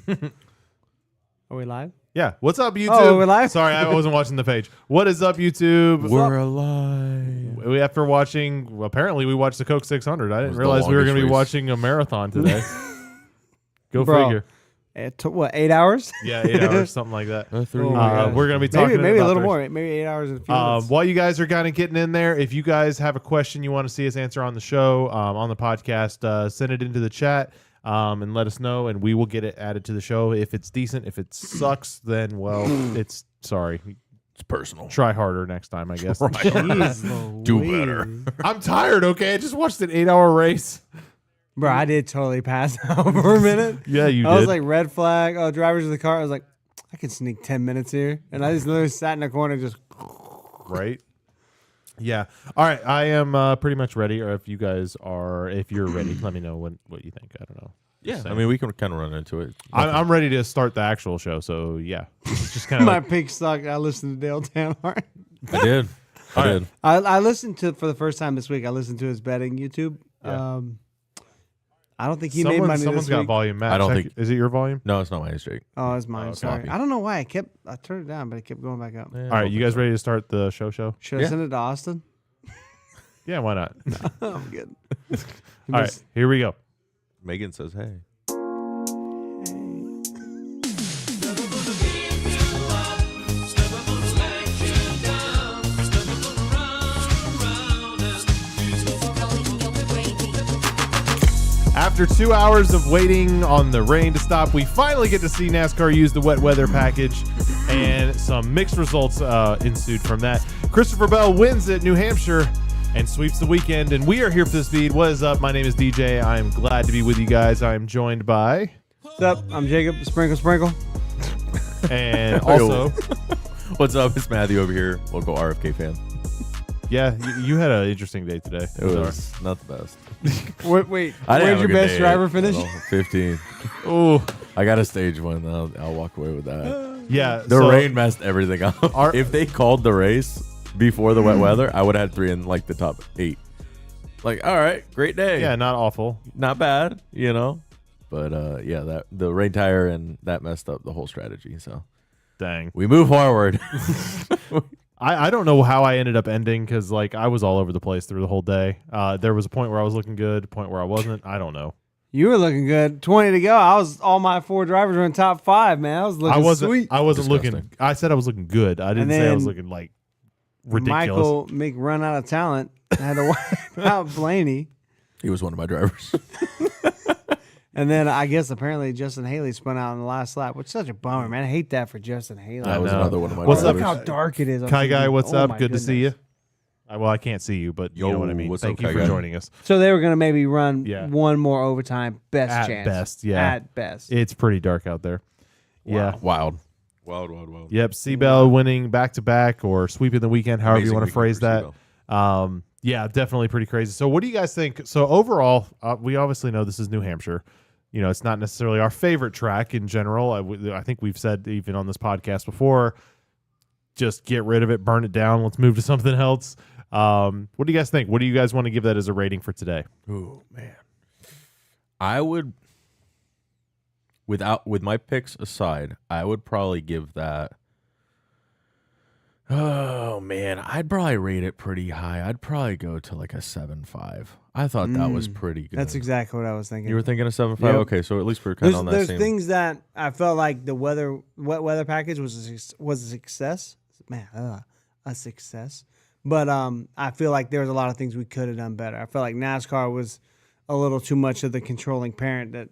Are we live? Yeah. What's up, YouTube? Oh, we're live? Sorry, I wasn't watching the page. What is up, YouTube? We're alive. After watching, apparently we watched the Coke 600. I didn't was the realize we were going to be longest watching a marathon today. Go Bro. figure. It took, what, 8 hours? Yeah, 8 hours, something like that. Oh my gosh. We're going to be talking maybe a about little the- more. Maybe 8 hours and a few minutes. While you guys are kind of getting in there, if you guys have a question you want to see us answer on the show, on the podcast, send it into the chat and let us know, and we will get it added to the show. If it's decent, if it sucks, then, well, it's sorry. It's personal. Try harder next time, I guess. Jeez Do Louise. better. I'm tired, okay? I just watched an 8-hour race. Bro, I did totally pass out for a minute. Yeah, you I did. was like, red flag. Oh, drivers of the car. I was like, I can sneak 10 minutes here. And I just literally sat in the corner just. Right? Yeah. All right. I am pretty much ready. Or if you guys are, if you're ready, let me know what you think. I don't know. Yeah, Just I saying. mean, we can kind of run into it. I'm ready to start the actual show. So yeah, it's just kind of My pick sucked. I listened to Dale Tanhart. I did. I did. I listened to, for the first time this week, I listened to his betting YouTube. Yeah. I don't think he made money someone's this got week. volume. Matt, I don't check- think- Is it your volume? No, it's not mine, Jake. Oh, it's mine. Oh, Sorry. copy. I don't know why. I turned it down, but it kept going back up. Yeah, All right. You guys ready to start the show? Should I Yeah. send it to Austin? Yeah. Why not? I'm good. All right. Here we go. Megan says, "Hey." After 2 hours of waiting on the rain to stop, we finally get to see NASCAR use the wet weather package, and some mixed results ensued from that. Christopher Bell wins at New Hampshire and sweeps the weekend, and we are here for the speed. What is up? My name is DJ. I am glad to be with you guys. I am joined by, What's up? I'm Jacob. Sprinkle. and also, What's up? It's Matthew over here, local RFK fan. yeah, you had an interesting day today. It was not the best. Wait. I Where'd didn't have a your good best day. driver finish? I don't know, 15. Oh, I got a stage one. I'll walk away with that. yeah. The so- rain messed everything up. Our- If they called the race before the wet weather, I would have had 3 in like the top 8. Like, all right, great day. Yeah, not awful. Not bad, you know. But yeah, that the rain tire and that messed up the whole strategy. So Dang. we move forward. I don't know how I ended up ending because like I was all over the place through the whole day. There was a point where I was looking good, a point where I wasn't. I don't know. You were looking good. 20 to go. All my 4 drivers were in top 5, man. I was looking sweet. I wasn't Disgusting. looking. I said I was looking good. I didn't And say I was then looking like ridiculous. Michael make run out of talent. Had to wipe out Blaney. He was one of my drivers. And then I guess apparently Justin Haley spun out in the last lap, which is such a bummer, man. I hate that for Justin Haley. I That was know. another one of my What's Look up, drivers. how dark it is. on Kai TV. guy, what's Oh up? my Good to see you. goodness. Well, I can't see you, but you Yo, know what I mean. what's Thank up, you Kai for guy? joining us. So they were going to maybe run Yeah. one more overtime. Best At chance. best, yeah. At best. It's pretty dark out there. Yeah. Wild. Yep. Seabell winning back to back or sweeping the weekend, however you Amazing want to weekend phrase for that. Seabell. Yeah, definitely pretty crazy. So, what do you guys think? So, overall, we obviously know this is New Hampshire. You know, it's not necessarily our favorite track in general. I think we've said even on this podcast before, just get rid of it, burn it down. Let's move to something else. What do you guys think? What do you guys want to give that as a rating for today? Oh man, I would, with my picks aside, I would probably give that. Oh man, I'd probably rate it pretty high. I'd probably go to like a 7.5. I thought that was pretty good. That's exactly what I was thinking. You were thinking a 7.5. Yep. Okay, so at least we're kind of on that There's same. things that I felt like the wet weather package was a success. Man, a success. But I feel like there was a lot of things we could have done better. I felt like NASCAR was a little too much of the controlling parent.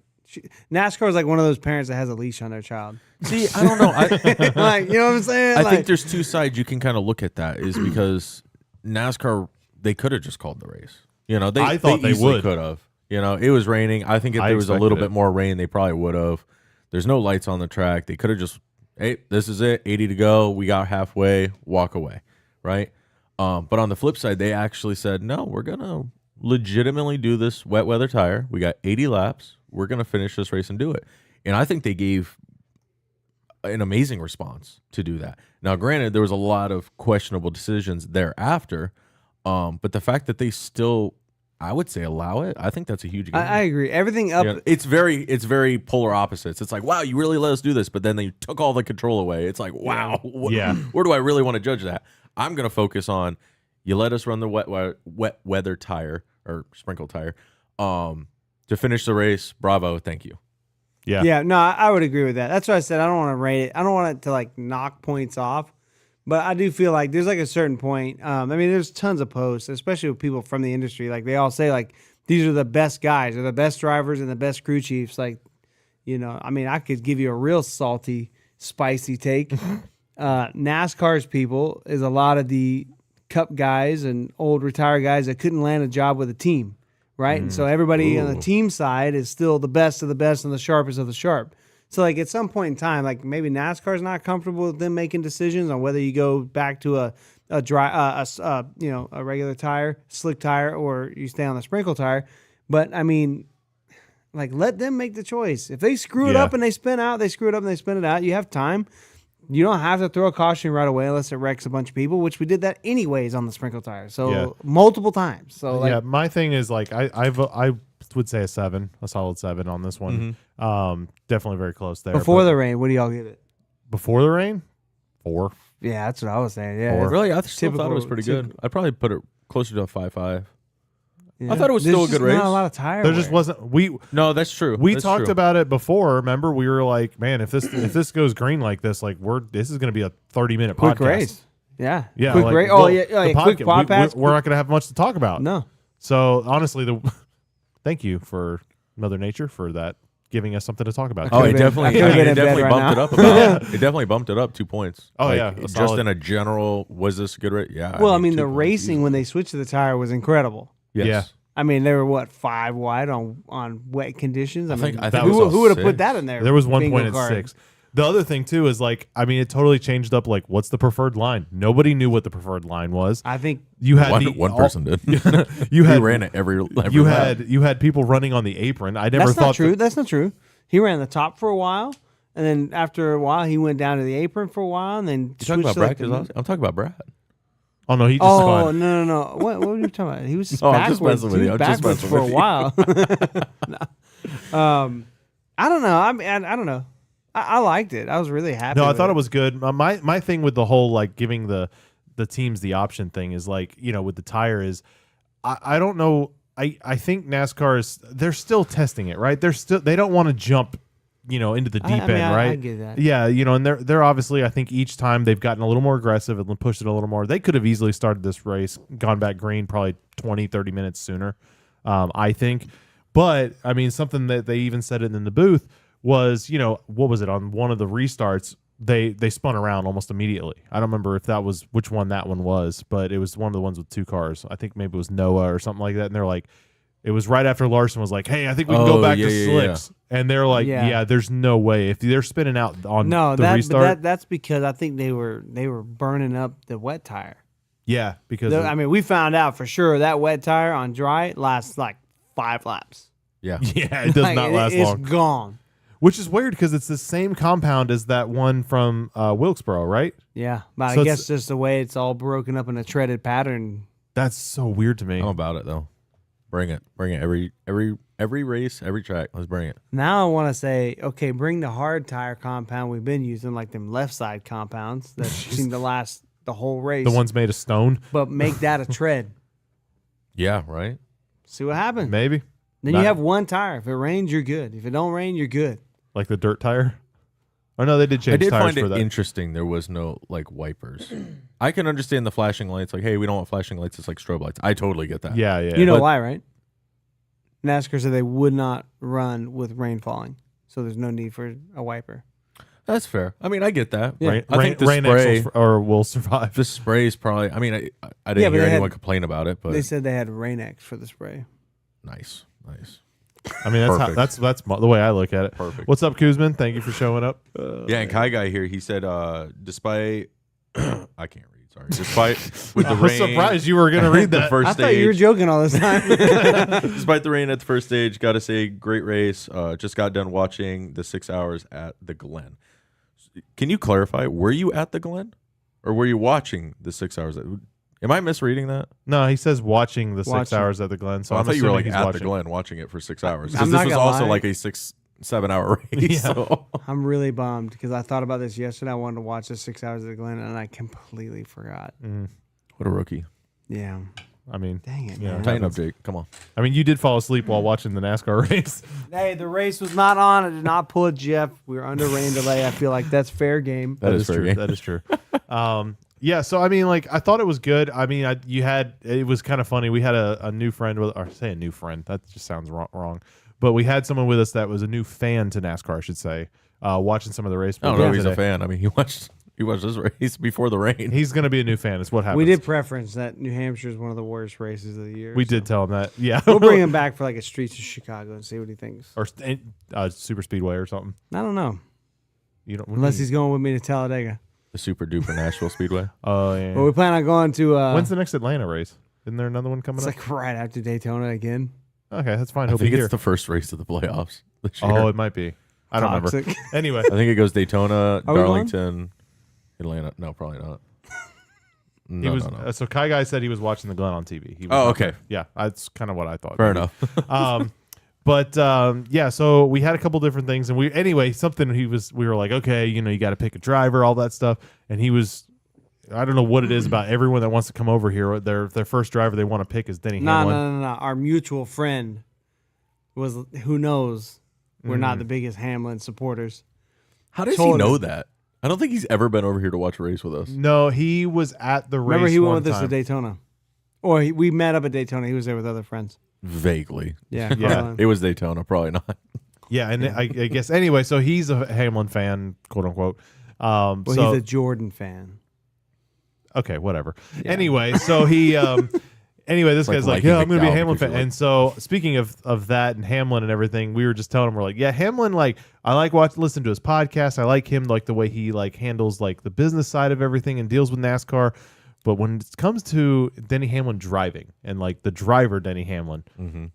NASCAR is like one of those parents that has a leash on their child. See, I don't know. Like, you know what I'm saying? I Like, think there's two sides you can kind of look at that. Is because NASCAR, they could have just called the race. You know, I thought they easily would. could have. You know, it was raining. I think if I there was a expected little it. bit more rain, they probably would have. There's no lights on the track. They could have just, hey, this is it, 80 to go. We got halfway, walk away, right? But on the flip side, they actually said, no, we're gonna legitimately do this wet weather tire. We got 80 laps. We're gonna finish this race and do it. And I think they gave an amazing response to do that. Now, granted, there was a lot of questionable decisions thereafter, but the fact that they still I would say allow it. I think that's a huge game. I agree. Everything up. Yeah, it's very polar opposites. It's like, wow, you really let us do this, but then they took all the control away. It's like, wow, Yeah. Where do I really want to judge that? I'm gonna focus on you let us run the wet weather tire or sprinkle tire to finish the race. Bravo, thank you. Yeah. Yeah, no, I would agree with that. That's why I said I don't want to rate it. I don't want it to like knock points off, but I do feel like there's like a certain point. I mean, there's tons of posts, especially with people from the industry. Like they all say like these are the best guys, or the best drivers, and the best crew chiefs. Like, you know, I mean, I could give you a real salty, spicy take. NASCAR's people is a lot of the Cup guys and old retired guys that couldn't land a job with a team. Right. And so everybody on the team side is still the best of the best and the sharpest of the sharp. So like at some point in time, like maybe NASCAR's not comfortable with them making decisions on whether you go back to a regular tire, slick tire, or you stay on the sprinkle tire. But I mean, like let them make the choice. If they screw it up and they spin out, they screw it up and they spin it out. You have time. You don't have to throw a caution right away unless it wrecks a bunch of people, which we did that anyways on the sprinkle tire. So multiple times. So like, my thing is like I would say a solid 7 on this one. Definitely very close there. before the rain, what do y'all give it? Before the rain, 4. Yeah, that's what I was saying. Yeah, Really, I still thought it was pretty good. I'd probably put it closer to a 5.5. yeah. I thought it was still a good race. Not a lot of tire. There just wasn't No, that's true. We That's talked true. about it before. Remember, we were like, man, if this goes green like this, like this is going to be a 30-minute quick podcast. race. Yeah, Yeah, quick like, race. well, Oh yeah, the quick podcast. we're not going to have much to talk about. No, So honestly, thank you for Mother Nature for that, giving us something to talk about. Oh, it could've been- definitely, I could've been in it bed definitely right bumped now. it up about. It definitely bumped it up 2 points. Oh, Like, yeah, a just solid- in a general, was this a good race? Yeah. well, I mean 2 the points racing easily. when they switched to the tire was incredible. Yes. Yeah. I mean, they were 5 wide on wet conditions. I think- mean, I think it was who would have all put 6. that in there? There was one Bingo point at card. 6. The other thing too is like, I mean, it totally changed up. Like, what's the preferred line? Nobody knew what the preferred line was. I think You had One person did. You had He ran it every you lap. had people running on the apron. I never that's thought not true. that- That's not true. He ran the top for a while, and then after a while, he went down to the apron for a while, and then You talking about switched to, Brad? like, 'Cause I'm talking about Brad. Oh no, he just Oh spun. no! What were you talking about? He was just Oh, I'm just backwards. messing with He you. was I'm just backwards messing for a with you. while. No. I don't know. I don't know. I liked it. I was really happy. No, I with thought it was good. My thing with the whole like giving the teams the option thing is like, you know, with the tire is I don't know. I think NASCAR is they're still testing it, right? They don't want to jump, you know, into the deep mean, end, right? I get that. Yeah, you know, and they're obviously, I think each time they've gotten a little more aggressive and pushed it a little more. They could have easily started this race, gone back green probably 20, 30 minutes sooner, I think. But I mean, something that they even said it in the booth was, you know, what was it on one of the restarts? They spun around almost immediately. I don't remember if that was which one that one was, but it was one of the ones with 2 cars. I think maybe it was Noah or something like that. And they're like, it was right after Larson was like, "Hey, I think we can go back to slicks." And they're like, Yeah. there's no way if they're spinning out on No, the restart." that's because I think they were burning up the wet tire. Yeah, because I mean, we found out for sure that wet tire on dry lasts like 5 laps. Yeah. yeah, it does Like, not last it's long. gone. Which is weird because it's the same compound as that one from Wilkesboro, right? Yeah, but So I it's- guess just the way it's all broken up in a treaded pattern. That's so weird to me. I'm about it though. Bring it. Every race, every track. Let's bring it. Now I want to say, okay, bring the hard tire compound we've been using, like them left side compounds that seem to last the whole race. The ones made of stone, but make that a tread. Yeah. Right. See what happens. maybe Then Not- you have one tire. If it rains, you're good. If it don't rain, you're good. like the dirt tire. Oh no, they did change I did tires find for it that. interesting. There was no like wipers. I can understand the flashing lights. Like, hey, we don't want flashing lights. It's like strobe lights. I totally get that. Yeah, yeah. You know But- why, right? NASCAR said they would not run with rain falling, so there's no need for a wiper. That's fair. I mean, I get that. Yeah. rain, I think the rain spray, axles or will survive. the spray is probably. I mean, I Yeah, didn't but hear they anyone had- complain about it, but They said they had Rain-X for the spray. nice. I mean, Perfect. that's the way I look at it. Perfect. What's up, Kuzman? Thank you for showing up. Yeah, and Kai Guy here, he said, despite I can't read, sorry. Despite with the I was rain, surprised you were going to read the that. first I stage. thought you were joking all this time. Despite the rain at the first stage, gotta say, great race. Just got done watching the 6 hours at the Glen. Can you clarify? Were you at the Glen, or were you watching the 6 hours? Am I misreading that? No, he says watching the 6 Watching. hours at the Glen. So I I'm thought you were assuming like he's at watching. the Glen watching it for 6 hours. I'm Because not this was gonna also lie. like a 6-7 hour race. Yeah. So. I'm really bummed because I thought about this yesterday. I wanted to watch the 6 hours of the Glen, and I completely forgot. What a rookie. Yeah. I mean, Dang it, yeah, man. Tighten up, Jake. Come on. I mean, you did fall asleep while watching the NASCAR race. Hey, the race was not on. I did not pull a Jeff. We were under rain delay. I feel like that's fair game. That is fair true. game. That is true. Yeah, so I mean, like, I thought it was good. I mean, it was kind of funny. We had a new friend or say a new friend. That just sounds wrong. But we had someone with us that was a new fan to NASCAR, I should say, watching some of the race. I don't know if he's today. a fan. I mean, he watched this race before the rain. He's going to be a new fan. Is what happened. We did preference that New Hampshire is one of the worst races of the year. We so did tell him that. Yeah, We'll bring him back for like a Streets of Chicago and see what he thinks. or Super Speedway or something. I don't know. You don't Unless he's going with me to Talladega. The super duper Nashville Speedway. Oh yeah. But we plan on going to. When's the next Atlanta race? Isn't there another one coming It's up? like right after Daytona again. Okay, that's fine. I He'll be think here. it's the first race of the playoffs this year. Oh, it might be. I don't remember. Toxic. Anyway, I think it goes Daytona, Are we Darlington, Atlanta. No, probably not. No, he was. no. So Kai Guy said he was watching the Glen on TV. He was Oh, not okay. there. Yeah, that's kind of what I thought. Fair maybe. enough. But yeah, so we had a couple different things, and we were like, okay, you got to pick a driver, all that stuff, and he was. I don't know what it is about everyone that wants to come over here. Their first driver they want to pick is Denny Hamlin. No. Our mutual friend was. Who knows? We're not the biggest Hamlin supporters. How does he Told know him. that? I don't think he's ever been over here to watch a race with us. No, he was at the race. Remember, he went one with us to time. Daytona, or we met up at Daytona. He was there with other friends. Vaguely. Yeah, Yeah. Carlin. It was Daytona, probably not. Yeah, and I guess anyway. So he's a Hamlin fan, quote unquote. Well, So he's a Jordan fan. okay, whatever. Yeah. Anyway, so he anyway, this Like guy's like, liking yeah, I'm gonna be a McDowell Hamlin because fan. you like- And so speaking of that and Hamlin and everything, we were just telling him, we're like, yeah, Hamlin, like I like listen to his podcast. I like him, like the way he like handles like the business side of everything and deals with NASCAR. But when it comes to Denny Hamlin driving and like the driver Denny Hamlin,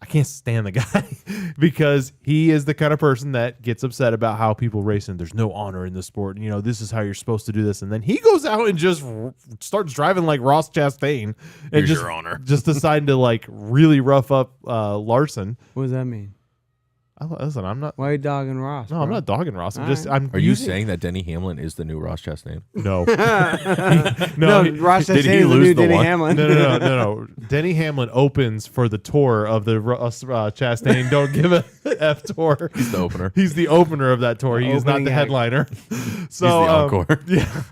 I can't stand the guy because he is the kind of person that gets upset about how people race and there's no honor in the sport. And, this is how you're supposed to do this. And then he goes out and just starts driving like Ross Chastain and Here's just, your honor. just deciding to like really rough up Larson. What does that mean? Listen, I'm not. Why are you dogging Ross? No, I'm bro? not dogging Ross. I'm All just. right. I'm. Are you using- saying that Denny Hamlin is the new Ross Chastain? no? No, he- Ross did he Chastain is the lose new the Denny one? Hamlin. No. Denny Hamlin opens for the tour of the Chastain Don't Give a F tour. He's the opener. He's the opener of that tour. He is not Opening the act. headliner. So He's the encore. Yeah,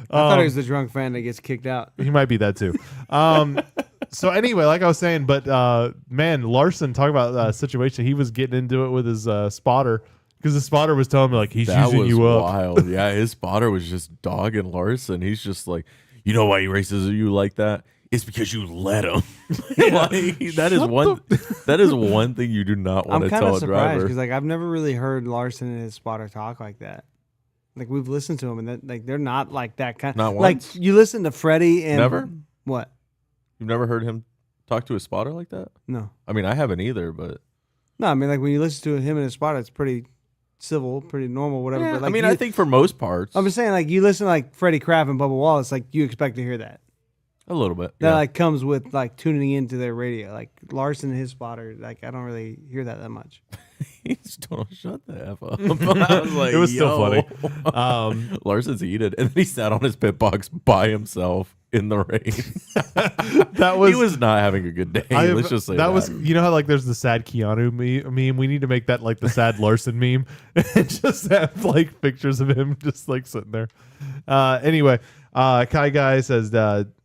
I thought he was the drunk fan that gets kicked out. he might be that too. So anyway, like I was saying, but man, Larson, talk about a situation. He was getting into it with his spotter because the spotter was telling me like he's That using was you up. wild. Yeah, his spotter was just dogging Larson. He's just like, you know why he races you like that? It's because you let him. Like, that is one thing you do not want I'm to kind tell of a surprised driver. because like I've never really heard Larson and his spotter talk like that. Like we've listened to him and that like they're not like that kind. Not like once? you listen to Freddie and Never? What? You've never heard him talk to his spotter like that? No, I mean, I haven't either, but no. I mean, like when you listen to him and his spotter, it's pretty civil, pretty normal, whatever. yeah, but like I mean, you, I think for most parts, I'm just saying, like you listen to like Freddie Kraft and Bubba Wallace, like you expect to hear that. a little bit. That Yeah. like comes with like tuning into their radio. Like Larson and his spotter, like I don't really hear that much. He's don't shut the F up. I was like, It was still yo. funny. Larson's heated, and then he sat on his pit box by himself in the rain. That was he was not having a good day. Let's just say that was. You know how like there's the sad Keanu meme. We need to make that like the sad Larson meme, and just have like pictures of him just like sitting there. Anyway, Kai Guy says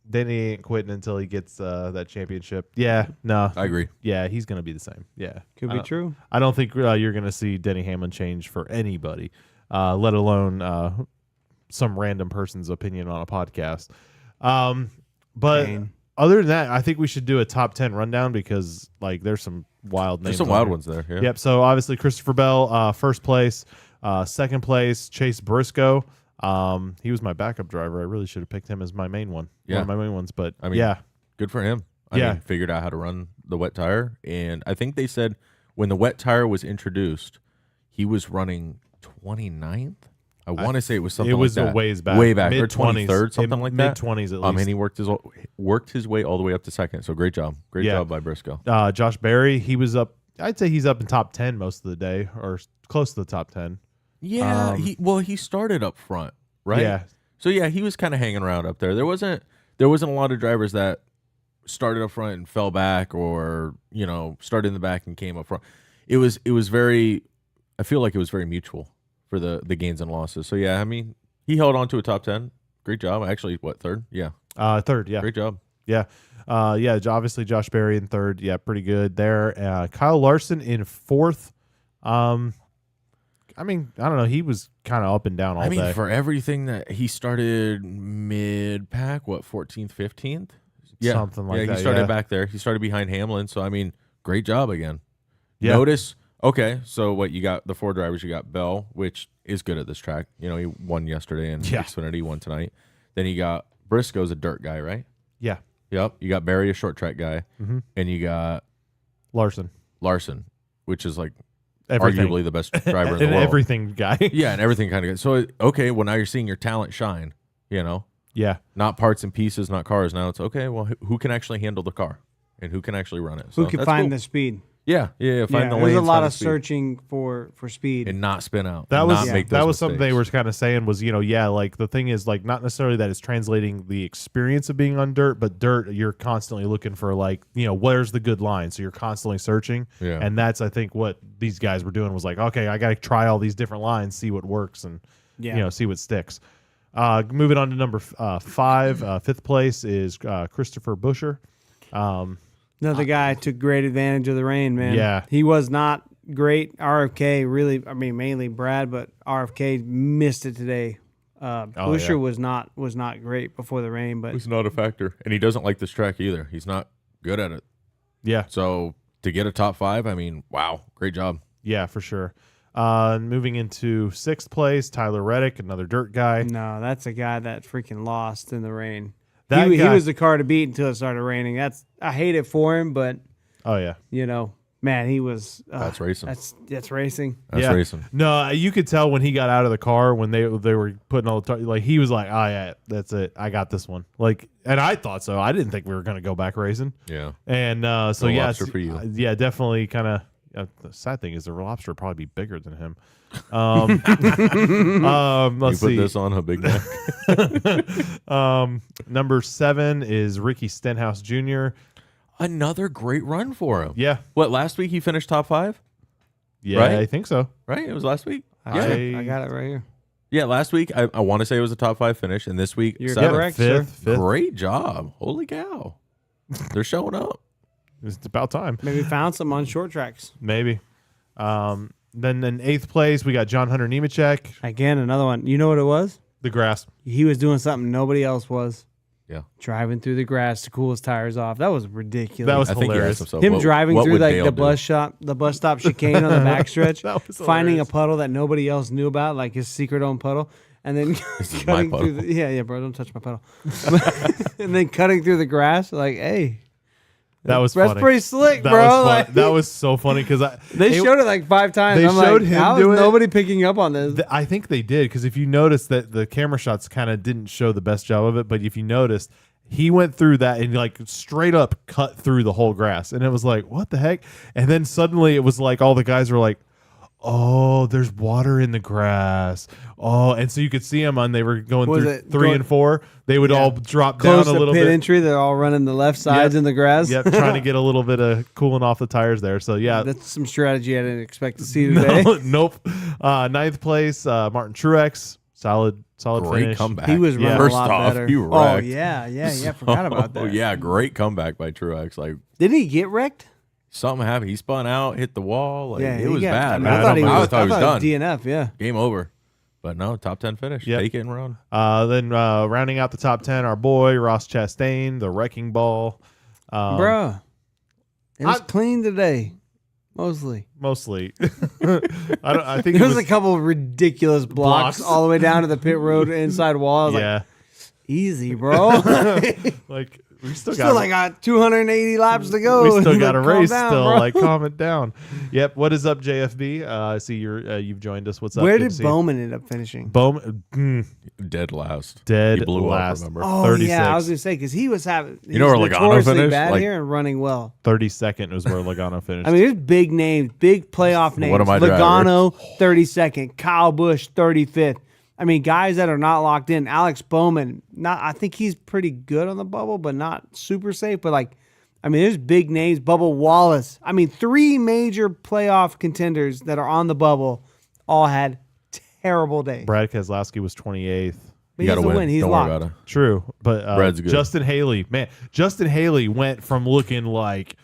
Denny ain't quitting until he gets that championship. Yeah, no, I agree. yeah, he's gonna be the same. Yeah, Could be true. I don't think you're gonna see Denny Hamlin change for anybody, let alone some random person's opinion on a podcast. But Dang. other than that, I think we should do a top 10 rundown because like there's some wild names. There's some on wild here. ones there. Yeah. Yep. So obviously Christopher Bell, first place. Second place, Chase Briscoe. He was my backup driver. I really should have picked him as my main one. Yeah. One of my main ones. But I mean, yeah. Good for him. I Yeah. mean, figured out how to run the wet tire. And I think they said when the wet tire was introduced, he was running 29th. I want to say it was something It was like a that. ways back. Way back. Or Mid-20s. 23rd, something like that. Mid-20s at least. And he worked his way all the way up to second. So great job. Great job by Briscoe. Josh Berry, he was up. I'd say he's up in top 10 most of the day, or close to the top 10. Yeah, he started up front, right? Yeah. So yeah, he was kind of hanging around up there. There wasn't a lot of drivers that started up front and fell back, or started in the back and came up front. It was very. I feel like it was very mutual for the gains and losses. So yeah, I mean, he held on to a top 10. Great job. Actually, what, third? Yeah. Third. Yeah. Great job. Yeah. Obviously Josh Berry in third. Yeah, pretty good there. Kyle Larson in fourth. I mean, I don't know. He was kind of up and down all day. For everything that he started mid-pack, 14th, 15th? Yeah. Something like that. He started back there. He started behind Hamlin. So, I mean, great job again. Yeah. Notice, okay, so what you got, the 4 drivers, you got Bell, which is good at this track. He won yesterday in Xfinity, won tonight. Then you got Briscoe's a dirt guy, right? Yeah. Yep. You got Barry, a short track guy. Mm-hmm. And you got Larson, which is like everything. arguably the best driver in the and world. everything guy. Yeah, and everything kind of good. So, okay, well, now you're seeing your talent shine, Yeah. Not parts and pieces, not cars. Now it's, okay, well, who can actually handle the car and who can actually run it? So Who can that's find cool. the speed? Yeah, find the lanes. There's a lot find of the speed, searching for speed. and not spin out. That and was not make those that was something they mistakes. were kind of saying was, like the thing is like not necessarily that it's translating the experience of being on dirt, but dirt you're constantly looking for like, where's the good line. So you're constantly searching. Yeah. And that's I think what these guys were doing was like, okay, I gotta try all these different lines, see what works and see what sticks. Moving on to number 5, fifth place is Christopher Buescher. Another guy took great advantage of the rain, man. Yeah. He was not great. RFK really, mainly Brad, but RFK missed it today. Buescher was not great before the rain, but It's not a factor, and he doesn't like this track either. He's not good at it. Yeah. So to get a top 5, I mean, wow, great job. Yeah, for sure. Moving into 6th place, Tyler Reddick, another dirt guy. no, that's a guy that freaking lost in the rain. That He guy- was the car to beat until it started raining. I hate it for him, but Oh yeah. man, he was. That's racing. That's racing. That's yeah. racing. No, you could tell when he got out of the car when they were putting all the like he was like, "Oh yeah, that's it. I got this one." Like, and I thought so. I didn't think we were going to go back racing. Yeah. And so No yeah, lobster for you. yeah, definitely kind of. The sad thing is the lobster would probably be bigger than him. Let's You put see. this on a big neck. Number 7 is Ricky Stenhouse Jr. Another great run for him. Yeah, What, last week he finished top 5? yeah, Right? I think so. Right? It was last week? I got it right here. Yeah, last week I want to say it was a top 5 finish, and this week You're 7th. correct, sir. Fifth. Great job. Holy cow. They're showing up. It's about time. Maybe found some on short tracks. Maybe. Then in 8th place, we got John Hunter Nemechek, Again, another one. You know what it was? the grass. He was doing something nobody else was. Yeah. Driving through the grass to cool his tires off. That was ridiculous. That was I think he hilarious. asked himself, him what- driving what through would like Dale the do? bus stop chicane on the backstretch, That was finding a hilarious. puddle that nobody else knew about, like his secret own puddle, and then This is my cutting through. puddle. Yeah, bro, don't touch my puddle. And then cutting through the grass, like, hey, That was that's funny. pretty slick, That bro. was fun. Like, That was so funny because they showed it like 5 times. they I'm showed like, him how do is it. nobody picking up on this? I think they did because if you notice that the camera shots kind of didn't show the best job of it, but if you noticed, he went through that and like straight up cut through the whole grass, and it was like, what the heck? And then suddenly it was like all the guys were like, oh, there's water in the grass. Oh, and so you could see them on. They were going Was through it 3 going- and 4. They would Yeah. all drop Close down a to little pit bit. entry, they're all running the left sides Yep. in the grass. Yep, trying to get a little bit of cooling off the tires there. So yeah, That's some strategy I didn't expect to see today. no, nope. 9th place, Martin Truex, solid Great finish. comeback. He was running First a lot off, better. he Oh wrecked. yeah. Forgot about that. Oh, yeah, great comeback by Truex. Like, Didn't he get wrecked? something happened. He spun out, hit the wall. Like, Yeah, it he was got- bad. I, mean, man. I thought he was. I thought he was done. DNF. Yeah. Game over. But no, top 10 finish. Yep. Take it and run. Then rounding out the top 10, our boy Ross Chastain, the wrecking ball. Bruh. It was clean today. Mostly. Mostly. I think There it was was a couple of ridiculous blocks all the way down to the pit road inside wall. I was like, yeah. easy, bro. Like We still Still, got I got 280 laps to go. we still got a Calm race down, still. bro. Like, calm it down. Yep. What is up, JFB? I see you've joined us. What's up? Where Good to did see you. Bowman end up finishing? Bowman Dead last. dead He blew last. up, remember? Oh 36. yeah, I was gonna say because he was having. You know where he's Logano notoriously finished? bad Like- here and running well. 32nd was where Logano finished. I mean, there's big names, big playoff names. One of my Logano, 32nd. Kyle Busch, 35th. I mean, guys that are not locked in. Alex Bowman, I think he's pretty good on the bubble, but not super safe. But like, I mean, there's big names. Bubba Wallace. I mean, 3 major playoff contenders that are on the bubble all had terrible days. Brad Keselowski was 28th. But You got to he's a win. win. He's Don't locked. worry about it. True, but Brad's good. Justin Haley, man, Justin Haley went from looking like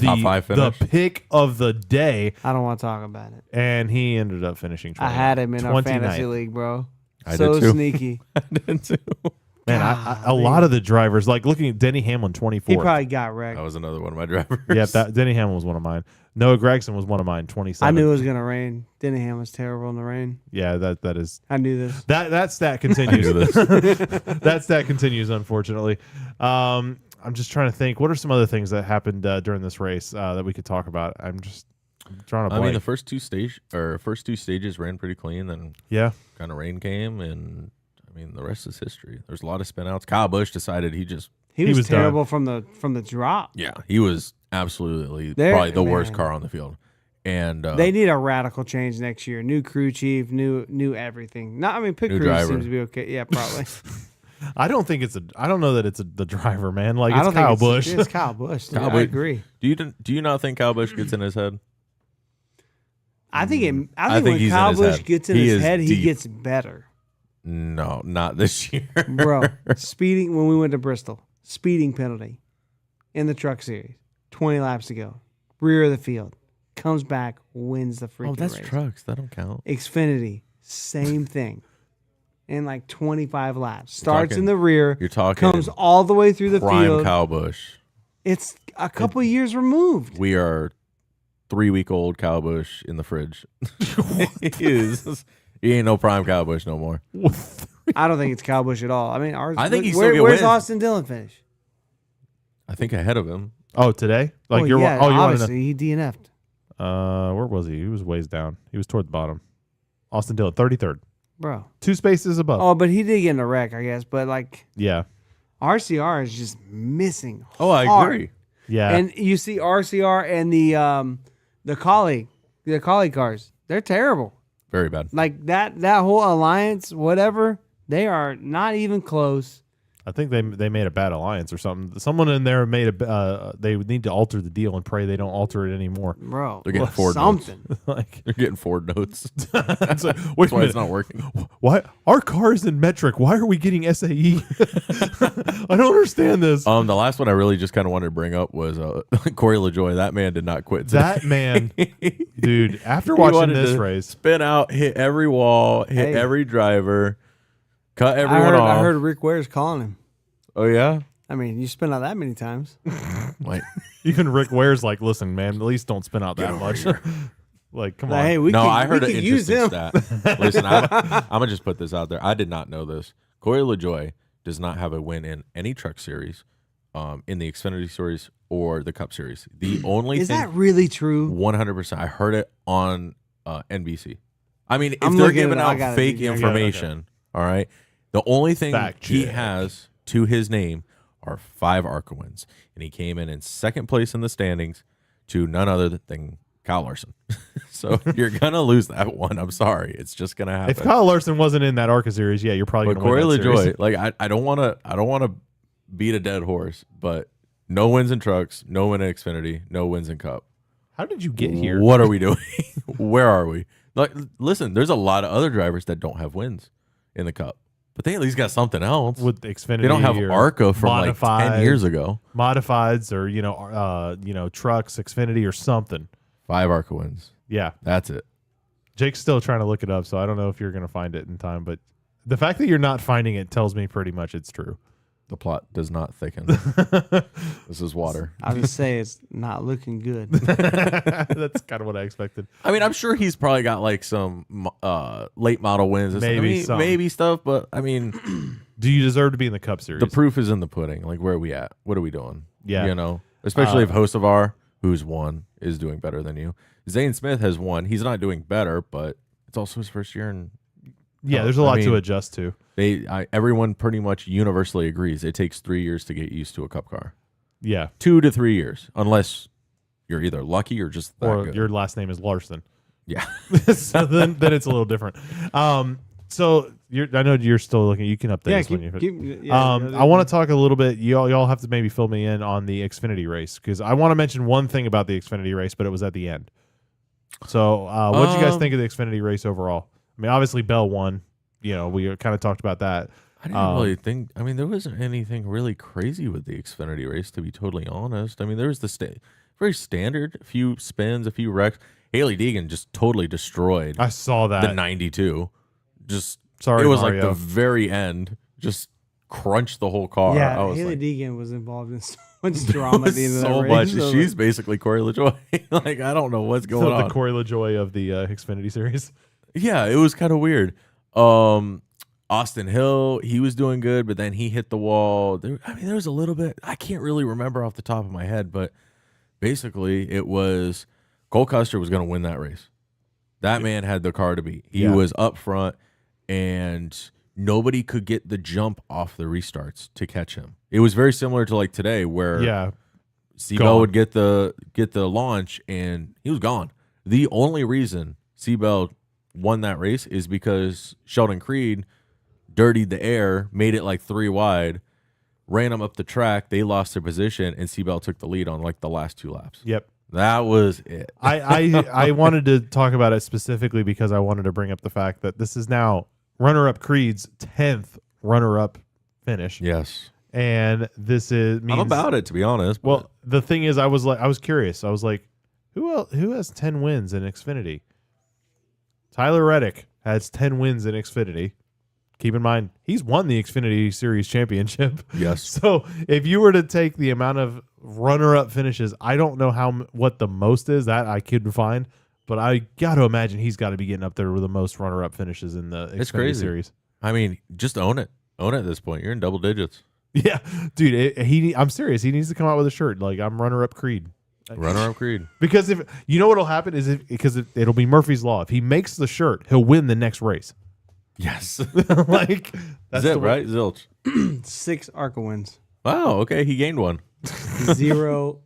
Top 5 the finish. pick of the day, I don't want to talk about it. and he ended up finishing. 20, I had him in our 29th. fantasy league, bro. I So did too. sneaky. I did too. Man, a lot of the drivers, like looking at Denny Hamlin, 24th. He probably got wrecked. That was another one of my drivers. Yeah, Denny Hamlin was one of mine. Noah Gregson was one of mine, 27th. I knew it was gonna rain. Denningham was terrible in the rain. Yeah, that is I knew this. that stat I continues. knew this. That stat continues, unfortunately. I'm just trying to think. What are some other things that happened during this race that we could talk about? I'm drawing a blank. I mean, the first two stages ran pretty clean. Then Yeah. kind of rain came, and I mean, the rest is history. There's a lot of spin outs. Kyle Busch decided he He was done. terrible from the drop. he was absolutely There- probably the worst man. car on the field. And They need a radical change next year. New crew chief, new everything. Not, I mean, pit New crew driver. seems to be okay. Yeah, probably. I don't know that it's the driver, man. Like, I it's don't Kyle think Busch. It's Kyle Busch. dude. Kyle I Busch. agree. do you not think Kyle Busch gets in his head? I think I think when he's in Kyle his Busch head. gets in He his is head, he deep. gets better. No, not this year, Bro, speeding when we went to Bristol, speeding penalty in the truck series, 20 laps to go, rear of the field, comes back, wins the freaking Oh, that's race. trucks. That don't count. Xfinity, same thing. In like 25 laps, starts talking- in the rear, You're talking comes all the way through the prime field. Kyle Busch. It's a couple years removed. We are 3-week-old Kyle Busch in the fridge. He ain't no prime Kyle Busch no more. I don't think it's Kyle Busch at all. I mean, ours. I think he where, still get where's wins. Austin Dillon finish? I think ahead of him. Oh, today? Like Well, you're yeah, you want to obviously he DNF'd. know? Where was he? He was ways down. He was toward the bottom. Austin Dillon, 33rd. Bro. 2 spaces above. Oh, but he did get in a wreck, I guess. But like Yeah. RCR is just missing. Oh, I hard. agree. Yeah. And you see RCR and the colleague cars, they're terrible. Very bad. Like that whole alliance, whatever, they are not even close. I think they made a bad alliance or something. Someone in there made they need to alter the deal and pray they don't alter it anymore. Bro. They're getting Ford notes. something. Like, They're getting Ford notes. it's like, wait That's a why it's minute. not working. Why our car is in metric? Why are we getting SAE? I don't understand this. The last one I really just kind of wanted to bring up was Corey LaJoie. That man did not quit today. That man, dude. After He watching wanted this to race, spin out, hit every wall, hit Hey. every driver, cut everyone I off. heard Rick Ware's calling him. Oh yeah, I mean, you spin out that many times. like even Rick Ware's like, "Listen, man, at least don't spin out that much." Like, come Like, on. hey, we no, could, I heard we an could use interesting him. stat. Listen, I'm gonna just put this out there. I did not know this. Corey LaJoie does not have a win in any truck series, in the Xfinity series or the Cup series. The only Is thing, that really true? 100%. I heard it on NBC. I mean, if I'm they're looking giving it up. I out gotta fake do that. information, all right. The only thing Fact he check. has to his name are 5 ARCA wins, and he came in second place in the standings to none other than Kyle Larson. So you're gonna lose that one. I'm sorry, it's just gonna happen. If Kyle Larson wasn't in that ARCA series, yeah, you're probably But going to Corey win that series. LaJoie, like I don't want to beat a dead horse, but no wins in trucks, no win in Xfinity, no wins in Cup. How did you get here? What are we doing? Where are we? Like, listen, there's a lot of other drivers that don't have wins in the Cup, but they at least got something else. With Xfinity, They don't have or ARCA from like 10 modified- years ago. modifieds, or trucks, Xfinity, or something. 5 ARCA wins. Yeah, That's it. Jake's still trying to look it up, so I don't know if you're going to find it in time. But the fact that you're not finding it tells me pretty much it's true. The plot does not thicken. This is water. I'll just say it's not looking good. That's kind of what I expected. I mean, I'm sure he's probably got like some late model wins. Maybe stuff, but I mean, Do you deserve to be in the Cup Series? the proof is in the pudding. Like, where are we at? What are we doing? Yeah. You know, especially if Hocevar, who's won, is doing better than you. Zane Smith has won. He's not doing better, but it's also his first year. And yeah, there's a lot to adjust to. Everyone pretty much universally agrees it takes 3 years to get used to a Cup car. Yeah. 2 to 3 years, unless you're either lucky or just that Or good. your last name is Larson. Yeah. So then it's a little different. So I know you're still looking. You can update us when you. I want to talk a little bit. Y'all have to maybe fill me in on the Xfinity race because I want to mention one thing about the Xfinity race, but it was at the end. So what did you guys think of the Xfinity race overall? I mean, obviously Bell won. You know, we kind of talked about that. I didn't really think. I mean, there wasn't anything really crazy with the Xfinity race, to be totally honest. I mean, there was the very standard, a few spins, a few wrecks. Haley Deegan just totally destroyed. I saw that. The 92. Just Sorry, it was Mario. like the very end. Just crunched the whole car. Yeah, I was Haley like, Deegan was involved in so much drama at the end of so that much. race. So She's basically Corey LaJoy. Like, I don't know what's going on. The Corey LaJoy of the Xfinity series. Yeah, it was kind of weird. Austin Hill, he was doing good, but then he hit the wall. There was a little bit. I can't really remember off the top of my head, but basically it was Cole Custer was going to win that race. That man had the car to beat. He was up front, and nobody could get the jump off the restarts to catch him. It was very similar to like today, where Seabell would get the launch, and he was gone. The only reason Seabell won that race is because Sheldon Creed dirtied the air, made it like 3 wide, ran him up the track. They lost their position, and Seabell took the lead on like the last 2 laps. Yep. That was it. I wanted to talk about it specifically because I wanted to bring up the fact that this is now runner-up Creed's 10th runner-up finish. Yes. And this means I'm about it, to be honest. Well, the thing is, I was curious. I was like, who has 10 wins in Xfinity? Tyler Reddick has 10 wins in Xfinity. Keep in mind, he's won the Xfinity Series championship. Yes. So if you were to take the amount of runner-up finishes, I don't know what the most is. That I couldn't find. But I got to imagine he's got to be getting up there with the most runner-up finishes in the Xfinity Series. I mean, just own it. Own it at this point. You're in double digits. Yeah. Dude, I'm serious. He needs to come out with a shirt. Like, I'm runner-up Creed. Runner-up Creed. Because if you know what'll happen is it'll be Murphy's Law. If he makes the shirt, he'll win the next race. Yes. Like that's Zip, right? Zilch. 6 ARCA wins. Wow. Okay. He gained 1. 0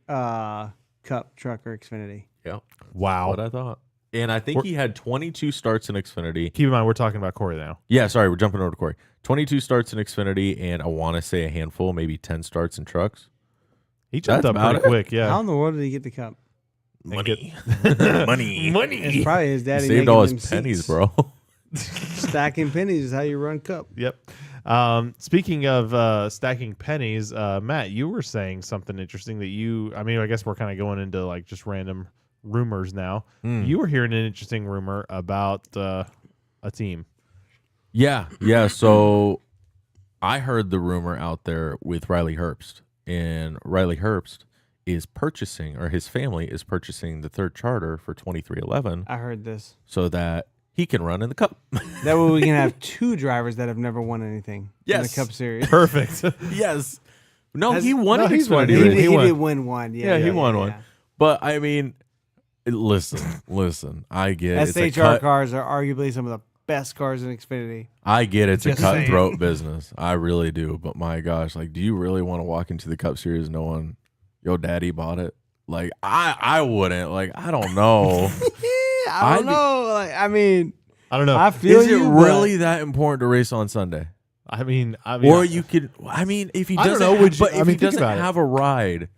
Cup Trucker Xfinity. Yeah. Wow. What I thought. And I think he had 22 starts in Xfinity. Keep in mind, we're talking about Corey now. Yeah, sorry, we're jumping over to Corey. 22 starts in Xfinity, and I want to say a handful, maybe 10 starts in trucks. He jumped up pretty quick, yeah. How in the world did he get the Cup? Money. It's probably his daddy Saved making all his them pennies, seats. bro. Stacking pennies is how you run Cup. Yep. Speaking of stacking pennies, Matt, you were saying something interesting that I guess we're kind of going into like just random rumors now. You were hearing an interesting rumor about a team. Yeah. So I heard the rumor out there with Riley Herbst, and Riley Herbst is purchasing, or his family is purchasing, the third charter for 2311 I heard this. so that he can run in the Cup. That way we can have 2 drivers that have never won anything in the Yes. Cup Series. Perfect. Yes. No, Has- he won no, an he's won. Xfinity race. He won. did win one. Yeah, He won yeah. one. But I mean, listen. I get it's a SHR cut. cars are arguably some of the best cars in Xfinity. I get it's Just a cutthroat business. I really do. But my gosh, like, do you really want to walk into the Cup Series knowing your daddy bought it? Like, I wouldn't. Like, I don't know. I don't know. Like, I mean, I don't know. I feel Is it you, really that important to race on Sunday? I mean, Or you could. I mean, if he I don't doesn't, know, would you- but I if mean, he think doesn't about it. have a ride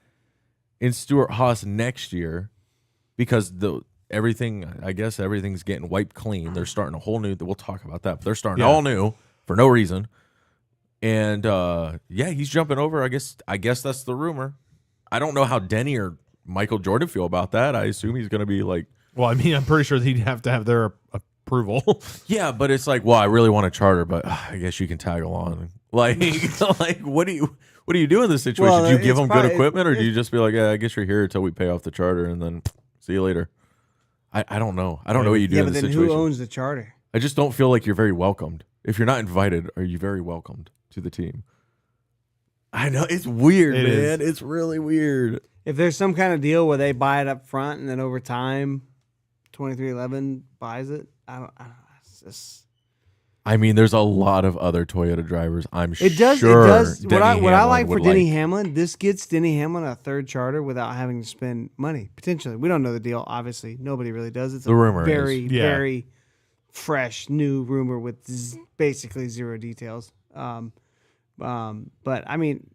in Stewart Haas next year, because everything's getting wiped clean. They're starting a whole new. We'll talk about that. But they're starting all new for no reason. And he's jumping over. I guess that's the rumor. I don't know how Denny or Michael Jordan feel about that. I assume he's going to be like. Well, I mean, I'm pretty sure he'd have to have their approval. Yeah, but it's like, well, I really want a charter, but I guess you can tag along. Like, like what do you do in this situation? Well, do you give it's them probably- good equipment, or do you just be like, yeah, I guess you're here until we pay off the charter, and then see you later? I don't know. I don't know what you do Yeah, in but this then situation. who owns the charter? I just don't feel like you're very welcomed. If you're not invited, are you very welcomed to the team? I know it's weird, It man. is. It's really weird. If there's some kind of deal where they buy it up front and then over time, 2311 buys it, I don't. It's just, I mean, there's a lot of other Toyota drivers. I'm it does. sure. It does. Denny What I Hamlin like for would Denny like. Hamlin, this gets Denny Hamlin a third charter without having to spend money. Potentially, we don't know the deal. Obviously, nobody really does. It's The rumor is. very, Yeah. very fresh new rumor with basically zero details. But I mean,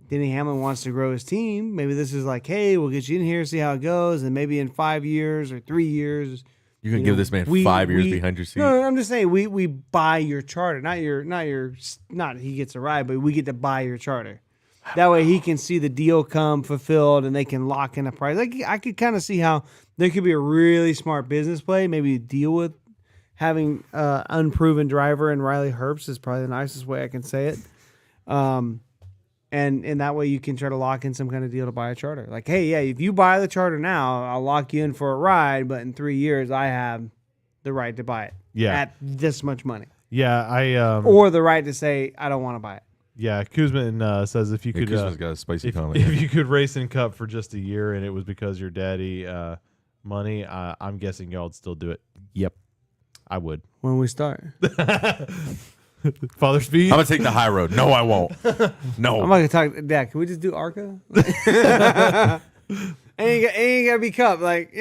Denny Hamlin wants to grow his team. Maybe this is like, hey, we'll get you in here, see how it goes, and maybe in 5 years or 3 years. You can you give know, this man we- 5 years we- behind your seat. No, I'm just saying we buy your charter, not he gets a ride, but we get to buy your charter. That way he can see the deal come fulfilled and they can lock in a price. Like I could kind of see how there could be a really smart business play, maybe deal with having unproven driver and Riley Herbst is probably the nicest way I can say it. And that way you can try to lock in some kind of deal to buy a charter. Like, hey, yeah, if you buy the charter now, I'll lock you in for a ride, but in 3 years I have the right to buy it. Yeah. At this much money. Yeah, Or the right to say I don't want to buy it. yeah. Kuzman says if you Yeah, could Kuzma's got a spicy if comment. you could race in Cup for just a year and it was because your daddy money, I'm guessing y'all would still do it. Yep, I would. When we start. Father Speed. I'm gonna take the high road. No, I won't. No. I'm not gonna talk Dad, can we just do ARCA? ain't gotta be Cup. Like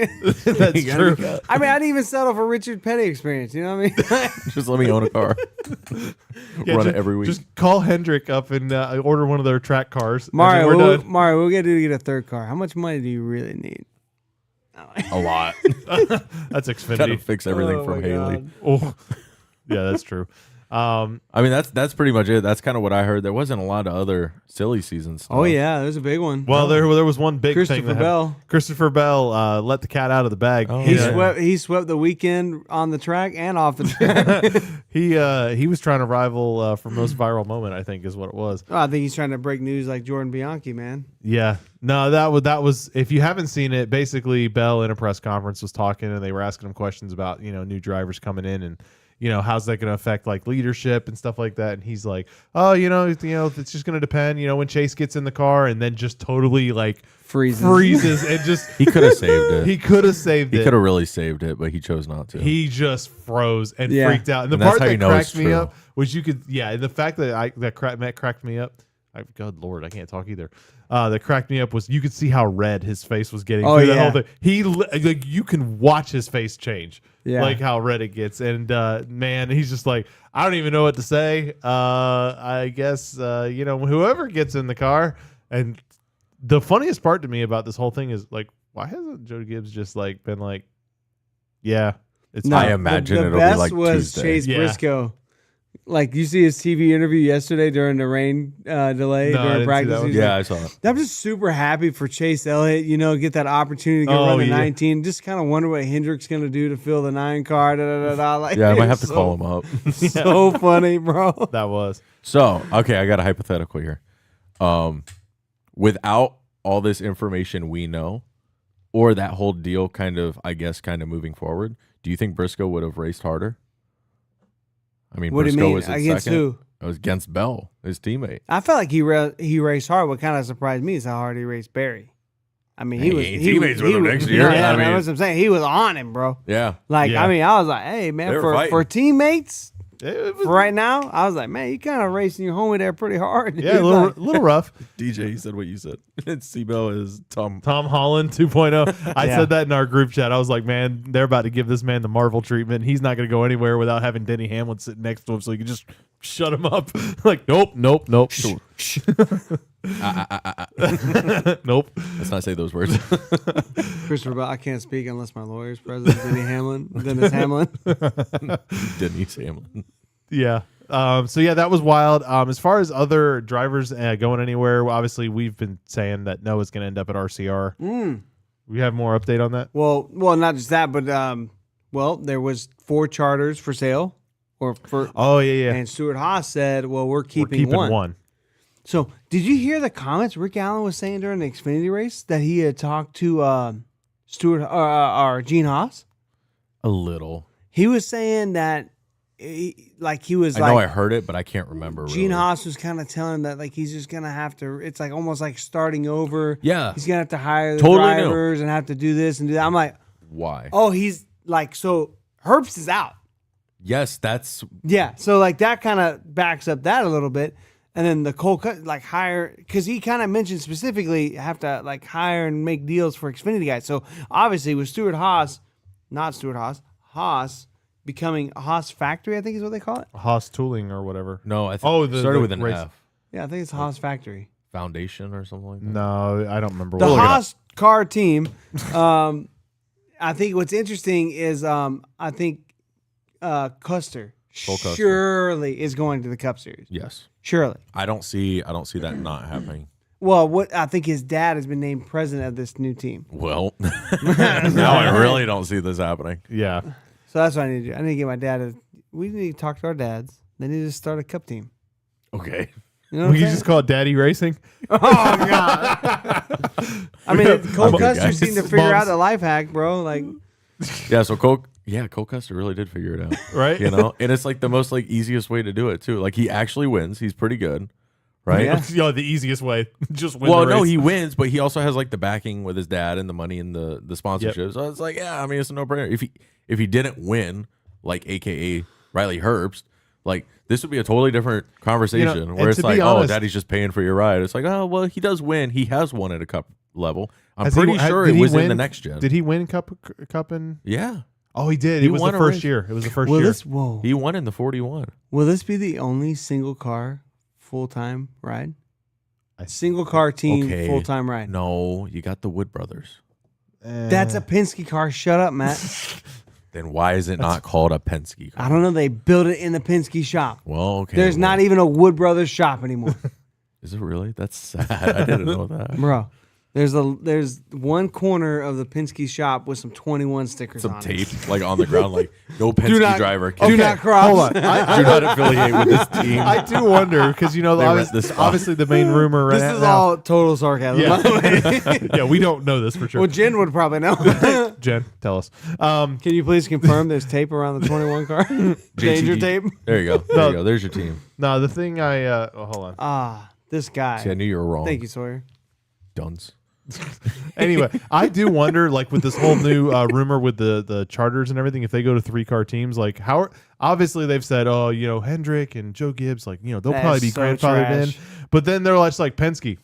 That's You gotta true. be I mean, I'd even settle for Richard Petty experience, you know what I mean? Just let me own a car. Yeah, Run just, it every week. Just call Hendrick up and order one of their track cars. and Mario, then we're we'll, done. Mario, we'll get to get a third car. How much money do you really need? a lot. That's Gotta Xfinity. fix everything Oh from my Haley. God. Oh, yeah, that's true. I mean, that's pretty much it. That's kind of what I heard. There wasn't a lot of other silly seasons. Stuff. Oh yeah, there's a big one. Well, there was one big thing. Christopher that Bell. happened. Christopher Bell let the cat out of the bag. Oh, He yeah. he swept the weekend on the track and off the track. He was trying to rival for most viral moment, I think is what it was. Oh, I think he's trying to break news like Jordan Bianchi, man. Yeah. No, that was if you haven't seen it, basically Bell in a press conference was talking and they were asking him questions about, new drivers coming in and how's that going to affect like leadership and stuff like that. And he's like, oh, it's just going to depend, when Chase gets in the car and then just totally like freezes and just He could have saved it. he could have saved He it. could have really saved it, but he chose not to. He just froze and Yeah. freaked out. And the And that's part how that you know it's cracked me true. up was the fact that Matt cracked me up. God Lord, I can't talk either. That cracked me up was you could see how red his face was getting. Oh, through that yeah. whole thing. Like you can watch his face change. Yeah. Like how red it gets. And man, he's just like, I don't even know what to say. I guess whoever gets in the car. And the funniest part to me about this whole thing is like, why hasn't Joe Gibbs just like been like, yeah, it's I fine. imagine the it'll be best like was Tuesday. Chase Yeah. Briscoe. Like you see his TV interview yesterday during the rain delay No, I didn't during see practice. that one. He's Yeah, like, I saw it. I'm just super happy for Chase Elliott, get that opportunity to go Oh, run the yeah. 19. Just kind of wonder what Hendrick's going to do to fill the 9 car. Like, Yeah, I might it have to was call him up. So funny, bro. That was. So, okay, I got a hypothetical here. Without all this information we know, or that whole deal kind of moving forward, do you think Briscoe would have raced harder? I mean, What do you Briscoe mean? was in Against second. who? It was against Bell, his teammate. I felt like he raced hard. What kind of surprised me is how hard he raced Barry. I mean, he Hey, was he ain't teammates with him next year. Yeah, I mean- that's what I'm saying. He was on him, bro. Yeah. Like, Yeah. I mean, I was like, hey, They man, were for fighting. teammates, It was for right now, I was like, man, you kind of racing your homie there pretty hard. yeah, a dude. little, Like, little rough. DJ, you said what you said. C-Bell is Tom. Tom Holland 2.0. I Yeah. said that in our group chat. I was like, man, they're about to give this man the Marvel treatment. He's not going to go anywhere without having Denny Hamlin sitting next to him so he can just shut him up. Like, nope. Nope. Let's not say those words. Christopher Bell, I can't speak unless my lawyer's present. Dennis Hamlin. Denise Hamlin. Yeah. So yeah, that was wild. As far as other drivers going anywhere, obviously we've been saying that Noah's going to end up at RCR. We have more update on that. Well, not just that, but Well, there was 4 charters for sale, or for. Oh yeah. And Stuart Haas said, "Well, we're We're keeping, keeping one." one. So, did you hear the comments Rick Allen was saying during the Xfinity race that he had talked to Stuart or Gene Haas? A little. He was saying that, he was I like, know I heard it, but I can't remember. Gene really. Haas was kind of telling him that like he's just gonna have to. It's like almost like starting over. Yeah. He's gonna have to hire the Totally new. drivers and have to do this and do that. I'm like, Why? oh, he's like, so Herbst is out. Yes, that's Yeah, so like that kind of backs up that a little bit, and then the Cole Cut like hire, because he kind of mentioned specifically have to like hire and make deals for Xfinity guys. So obviously with Haas becoming a Haas Factory, I think is what they call it. Haas Tooling or whatever. no. I think Oh, it started with an race. F. Yeah, I think it's Haas Factory. Foundation or something like that. No, I don't remember. The We'll look it up. Haas car team. I think what's interesting is I think Custer Cole Custer. surely is going to the Cup Series. Yes. Surely. I don't see that not happening. Well, what I think his dad has been named president of this new team. Well, now I really don't see this happening. Yeah. So that's what I need to do. I need to get my dad. We need to talk to our dads. They need to start a Cup team. Okay. You know what We I'm can saying? just call it Daddy Racing. Oh God! I mean, Cole Okay, Custer guys. seemed to figure out the life hack, bro. Like, Yeah, so Cole Custer really did figure it out. Right? You know? And it's like the most like easiest way to do it too. Like he actually wins. He's pretty good. Right? Yeah. Yo, the easiest way. Just win Well, the race. no, he wins, but he also has like the backing with his dad and the money and the sponsorship. So it's like, yeah, I mean, it's a no brainer. If he didn't win, like AKA Riley Herbst, like this would be a totally different conversation and where it's to be like, honest- oh, daddy's just paying for your ride. It's like, oh, well, he does win. He has won at a cup level. I'm Has he- pretty sure it did he was in win- the next gen. Did he win Cup in? Yeah, Oh, he did. He It was the won a first race. year. It was the first will year. he won in the 41. will this be the only single car full time ride? I- Single car team Okay. full time ride. No, you got the Wood brothers. That's a Penske car. Shut up, Matt. Then why is it not called a Penske car? I don't know. They built it in the Penske shop. Well, okay. There's not even a Wood Brothers shop anymore, Is it really? That's sad. I didn't know that. bro. There's one corner of the Penske shop with some 21 stickers Some on tape it. like on the ground, like no Penske not- driver. Do not cross. Hold on. do not affiliate with this team. I do wonder because They rent this spot. obviously the main rumor right This is now. all total sarcasm. By the way. Yeah, we don't know this for sure. Well, Jen would probably know. Jen, tell us. Can you please confirm there's tape around the 21 car? Danger JTD. tape. There you go. There you go. There's your team. No, the thing hold on. This guy. See, I knew you were wrong. Thank you, Sawyer. Duns. Anyway, I do wonder, like with this whole new rumor with the charters and everything, if they go to 3-car teams, like how obviously they've said, oh, Hendrick and Joe Gibbs, like they'll That probably is be so grandfathered in, trash. but then they're just like Penske.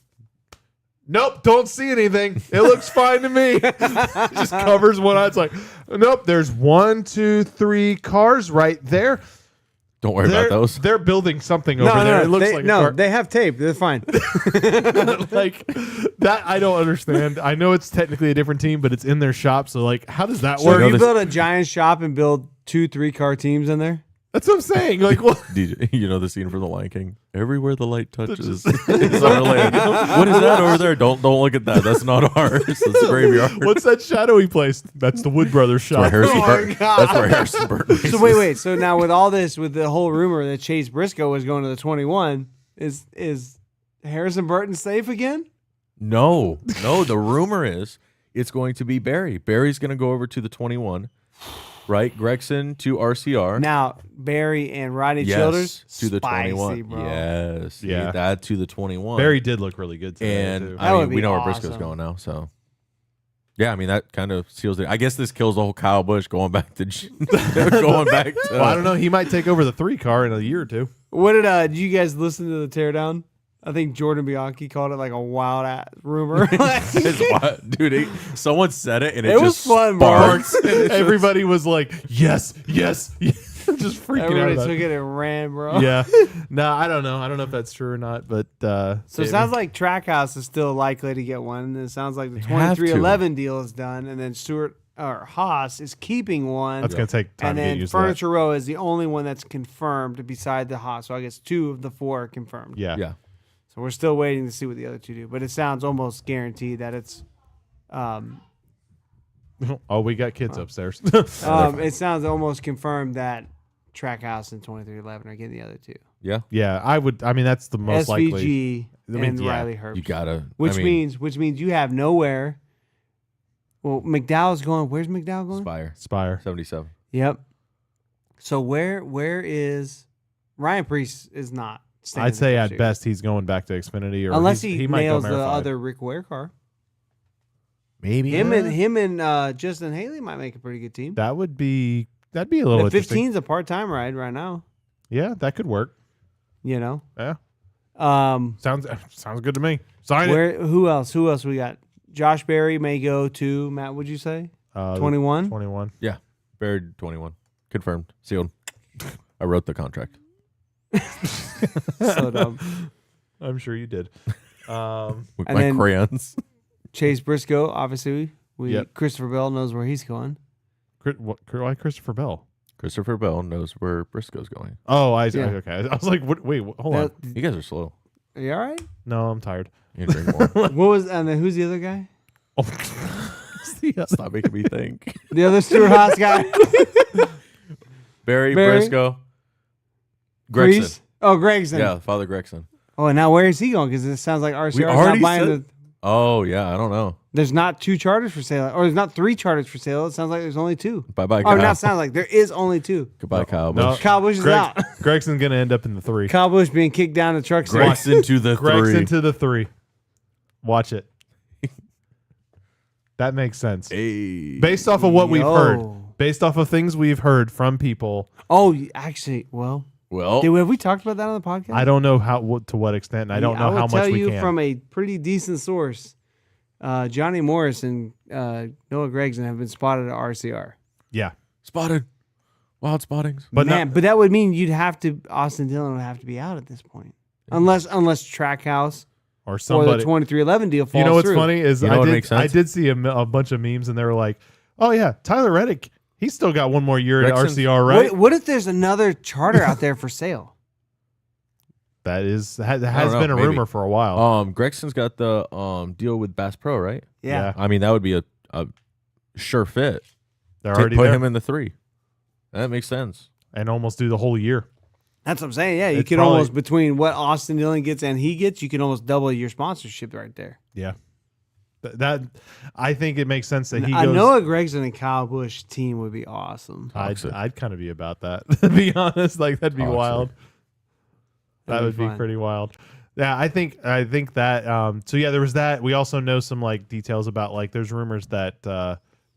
Nope, don't see anything. It looks fine to me. Just covers one eye. It's like, nope, there's 1, 2, 3 cars right there. Don't worry about those. They're building something over there. It looks like a car. they have tape. They're fine. Like that, I don't understand. I know it's technically a different team, but it's in their shop. So like, how does that So work? if you this- build a giant shop and build 2 3-car teams in there? That's what I'm saying. Like, what? DJ, you know the scene from The Lion King? Everywhere the light touches is our land. What is that over there? Don't look at that. That's not ours. That's the graveyard. What's that shadowy place? That's the Wood Brothers Where shop. Harrison Oh my Burton. God. That's where Harrison Burton. So wait. So now with all this, with the whole rumor that Chase Briscoe was going to the 21, is Harrison Burton safe again? No. The rumor is it's going to be Barry. Barry's going to go over to the 21, right? Gregson to RCR. Now Barry and Rodney Yes, Childers to the spicy, 21. bro. Yes, Yeah. that to the 21. Barry did look really good today, and too. That I would mean, be we know where Briscoe's awesome. going now, so yeah, I mean that kind of seals it. I guess this kills the whole Kyle Busch going back to going back to. Well, I don't know. He might take over the 3-car in a year or two. What did you guys listen to the teardown? I think Jordan Bianchi called it like a wild ass rumor. It's wild. Dude, someone said it and it, It was just fun, bro. sparks. And it's Everybody was like, yes, yes, yes. Just freaking Everybody out. about took it. it and ran, bro. Yeah. No, I don't know. I don't know if that's true or not, but So it sounds like Trackhouse is still likely to get one. And it sounds like the have to. 2311 deal is done, and then Stuart or Haas is keeping one. that's going to take time and to get then used to that. Furniture Row is the only one that's confirmed beside the Haas. So I guess 2 of the 4 are confirmed. Yeah. yeah. So we're still waiting to see what the other 2 do. But it sounds almost guaranteed that it's Oh, we got kids upstairs. It sounds almost confirmed that Trackhouse and 2311 are getting the other two. Yeah, yeah, I would. I mean, that's the most likely. SVG and yeah, Riley Herbst. you gotta. Which means you have nowhere. Well, McDowell's going. Where's McDowell going? Spire 77. Yep. So where is Ryan Priest is not. staying I'd in the say Cup at Series. best he's going back to Xfinity, or Unless he he might go nails the Marathon. other Rick Ware car. Maybe Him and Justin Haley might make a pretty good team. That'd be a little The interesting. 15's a part-time ride right now. Yeah, that could work. You know. Yeah, Sounds sounds good to me. Sign it. Who else we got? Josh Berry may go to Matt. Would you say 21? 21. Yeah, buried 21. Confirmed. Sealed. I wrote the contract. So dumb. I'm sure you did. With And my then- crayons. Chase Briscoe, obviously. Yep. Christopher Bell knows where he's going. Why Christopher Bell? Christopher Bell knows where Briscoe's going. Oh, Yeah. okay. I was like, wait, hold on. You guys are slow. Are you all right? No, I'm tired. You can drink more. What was and then who's the other guy? Stop making me think. The other Stuart Haas guy. Barry, Barry? Briscoe, Gregson. Grease? Oh, Gregson. Yeah, Father Gregson. Oh, and now where is he going? Because it sounds like RCR is already not buying said- the. Oh, yeah, I don't know. There's not 2 charters for sale, or there's not 3 charters for sale. It sounds like there's only 2. Bye-bye, Oh, Kyle. not sounds like there is only 2. Goodbye, Kyle. No. Busch. Kyle Busch is out. Gregson's going to end up in the 3. Kyle Busch being kicked down the truck. stand. Gregson to the Gregson 3. to the 3. Watch it. That makes sense. Hey. Based off of what we've Yo. heard, based off of things we've heard from people, Oh, actually, well, Well, have we talked about that on the podcast? I don't know to what extent, and I don't know will how much tell we you can. from a pretty decent source. Johnny Morris and Noah Gregson have been spotted at RCR. Yeah, spotted. Wild spottings. but Man, but that would mean Austin Dillon would have to be out at this point, unless Trackhouse or or somebody. the 2311 deal falls You know what's through. funny is You know what makes sense? I did see a bunch of memes, and they were like, "Oh yeah, Tyler Reddick, he's still got one more year at Gregson's- RCR, right?" What if there's another charter out there for sale? That has been know, a maybe. rumor for a while. Gregson's got the deal with Bass Pro, right? Yeah. I mean, that would be a sure fit. They're To already put there, him in the 3. That makes sense. and almost do the whole year. That's what I'm saying. Yeah, you It's could probably- almost, between what Austin Dillon gets and he gets, you can almost double your sponsorship right there. Yeah, that I think it makes sense that he I goes. Noah Gregson and Kyle Busch team would be awesome. I'd kind of be about that. To be honest, like that'd be Toxic. wild. That That'd would be be fun. pretty wild. Yeah, I think that. So yeah, there was that. We also know some like details about like there's rumors that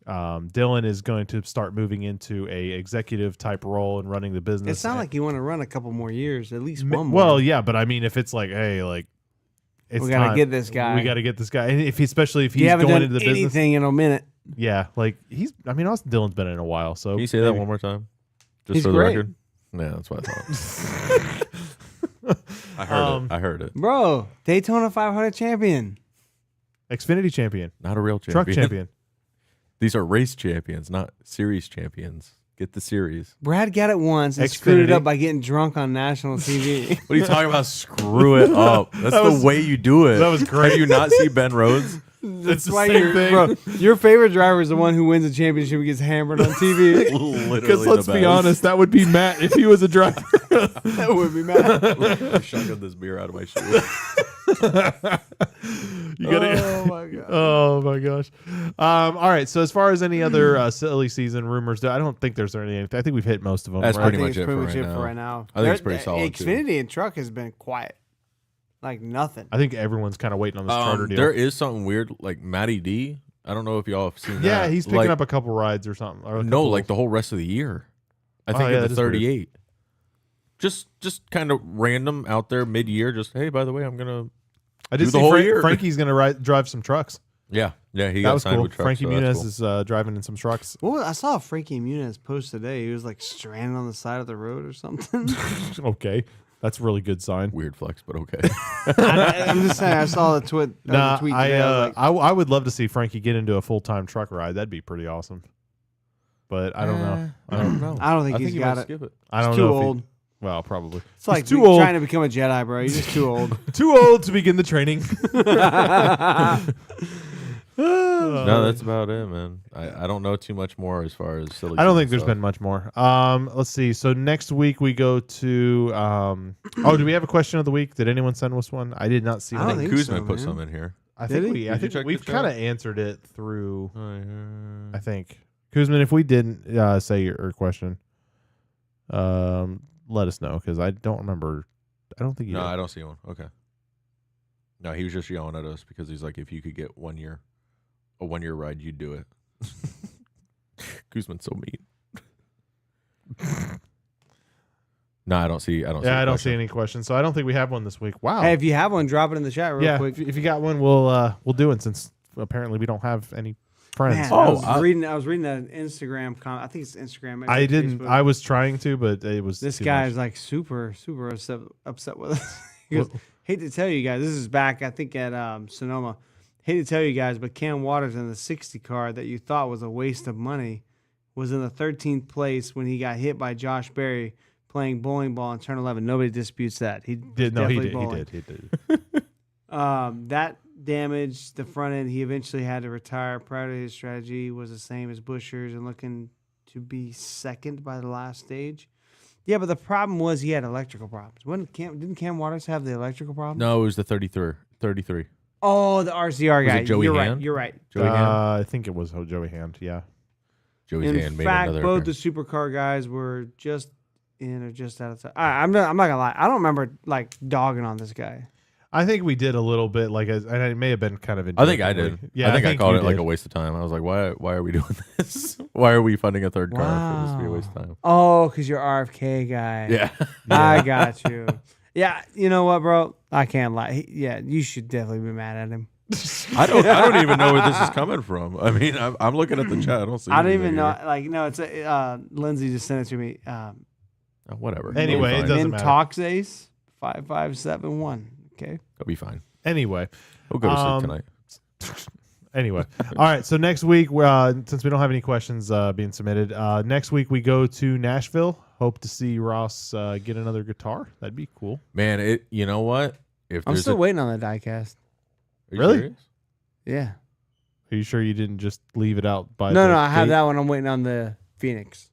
Dylan is going to start moving into a executive type role and running the business. It sounds like you want to run a couple more years, at least one more. Well, yeah, but I mean, if it's like, hey, like it's we got to time. get this guy. We got to get this guy, and especially if You he's haven't going done into the business. anything in a minute. Yeah, like he's. I mean, Austin Dillon's been in a while, so Can you say that maybe- one more time? Just He's for the great. record? Yeah, that's what I thought. I heard it. I heard it. Bro, Daytona 500 champion. Xfinity champion, Not a real truck champion. champion. These are race champions, not series champions. Get the series. Brad got it once and screwed it Xfinity. up by getting drunk on national TV. What are you talking about? Screw it up. That's That was- the way you do it. that was great. Have you not seen Ben Rhodes? It's the why same you're- thing. Bro, your favorite driver is the one who wins the championship and gets hammered on TV. Literally Because the let's be best. honest, that would be Matt if he was a driver. That would be mad. I shotgun this beer out of my shoe. You gotta. Oh my god. Oh my gosh. All right. So as far as any other silly season rumors, I don't think there's any. I think we've hit most of them. That's right? I pretty think much it's it pretty for much right it now. for right now. I think it's pretty solid, too. Xfinity and truck has been quiet. Like nothing. I think everyone's kind of waiting on this charter deal. There is something weird, like Matty D. I don't know if y'all have seen that. Yeah, he's picking Like, up a couple rides or something. Or a No, couple- like the whole rest of the year. I think yeah, at that the is weird. 38. Just kind of random out there mid-year. Just hey, by the way, I'm gonna. I did do see the whole year. Frankie's going to drive some trucks. Yeah, he That got was signed cool. with trucks. Frankie so that's Muniz cool. is driving in some trucks. I saw a Frankie Muniz post today. He was like stranded on the side of the road or something. Okay, that's a really good sign. Weird flex, but okay. I'm just saying. I saw the tweet. Nah, tweet today. I was like, I would love to see Frankie get into a full-time truck ride. That'd be pretty awesome. But I don't know. I don't know. I don't think he's he got might it. skip it. I don't He's too know. If old. he, well, probably. It's like He's too old. trying to become a Jedi, bro. You're just too old. Too old to begin the training. No, that's about it, man. I don't know too much more as far as silly. I don't think there's stuff. been much more. Let's see. So next week we go to. Do we have a question of the week? Did anyone send us one? I did not see I one. don't think Kuzma so, put man. some in here. I Did think he? we. I Did you think check we've the chat? kind of answered it through. Oh, I think Kuzman, if we didn't say your question, let us know because I don't remember. I don't think you. No, did. I don't see one. Okay. No, he was just yelling at us because he's like, if you could get a 1 year ride, you'd do it. Kuzman's so mean. No, I don't see. I don't see any questions. So I don't think we have one this week. Wow. Hey, if you have one, drop it in the chat real quick. If you got one, we'll do it since apparently we don't have any friends. Man, Oh, I was reading an Instagram comment. I think it's Instagram. maybe I didn't. Facebook. I was trying to, but it was This too guy much. is like super upset with us. He goes, hate to tell you guys, this is back I think at Sonoma. Hate to tell you guys, but Cam Waters in the 60 car that you thought was a waste of money was in the 13th place when he got hit by Josh Berry playing bowling ball in turn 11. Nobody disputes that. He did. No, he did. bowling. He did. That damaged the front end. He eventually had to retire. Proud of his strategy was the same as Buscher's and looking to be second by the last stage. Yeah, but the problem was he had electrical problems. Didn't Cam Waters have the electrical problems? No, it was the 33. Oh, the RCR guy. Was it Joey You're Hand? right. You're right. Joey Hand. I think it was Joey Hand. Yeah. Joey's In hand made fact, another. both the appearance. supercar guys were just in or just out of time. I'm not gonna lie. I don't remember like dogging on this guy. I think we did a little bit, and it may have been kind of. I think I did. Yeah, I think I called you it like did. a waste of time. I was like, why are we doing this? Why are we funding a third car for this to be a waste of time? Oh, because you're RFK guy. Yeah. I got you. Yeah, you know what, bro? I can't lie. You should definitely be mad at him. I don't even know where this is coming from. I mean, I'm looking at the chat. I don't see. I don't anything even know. here. Like, no, it's Lindsay just sent it to me. Oh, whatever. Anyway, It'll it be fine. doesn't Min matter. Talks Ace 5571. Okay. It'll be fine. Anyway. We'll go to sleep tonight. Anyway, all right. So next week, since we don't have any questions being submitted, next week we go to Nashville. Hope to see Ross get another guitar. That'd be cool. Man, you know what? If I'm there's still waiting on the diecast. Are you Really? serious? Yeah. Are you sure you didn't just leave it out by? No, the I have gate? that one. I'm waiting on the Phoenix.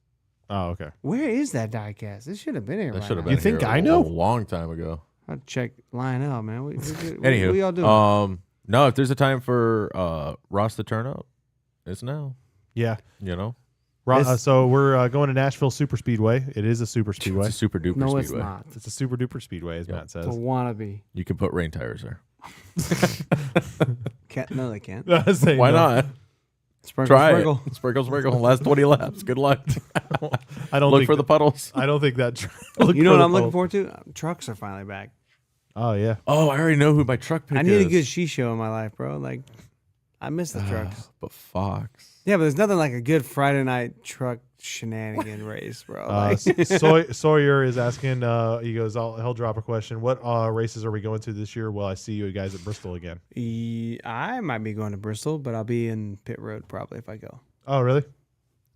Oh, okay. Where is that diecast? It should have been here. That by should have now. been. You think here I a know? long time ago. I'll check Lionel, man. What Anywho, y'all doing? no, if there's a time for Ross to turn up, it's now. Yeah. You know, So we're going to Nashville Super Speedway. It is a super speedway. it's a super duper no, speedway. it's not. It's a super duper speedway, as Yep. Matt says. For wannabe. You can put rain tires there. No, they can't. Saying Why no. not? Sprinkle, Try sprinkle. it. Sprinkle, sprinkle. Last 20 laps. Good luck. I don't Look think for the puddles. I don't think that. You know what I'm looking forward to? Trucks are finally back. Oh yeah. Oh, I already know who my truck pick I need is. a good show in my life, bro. Like, I miss the trucks. But Fox. Yeah, but there's nothing like a good Friday night truck shenanigan race, bro. Like, Sawyer is asking. He goes, he'll drop a question. What races are we going to this year? Well, I see you guys at Bristol again. I might be going to Bristol, but I'll be in pit road probably if I go. Oh, really?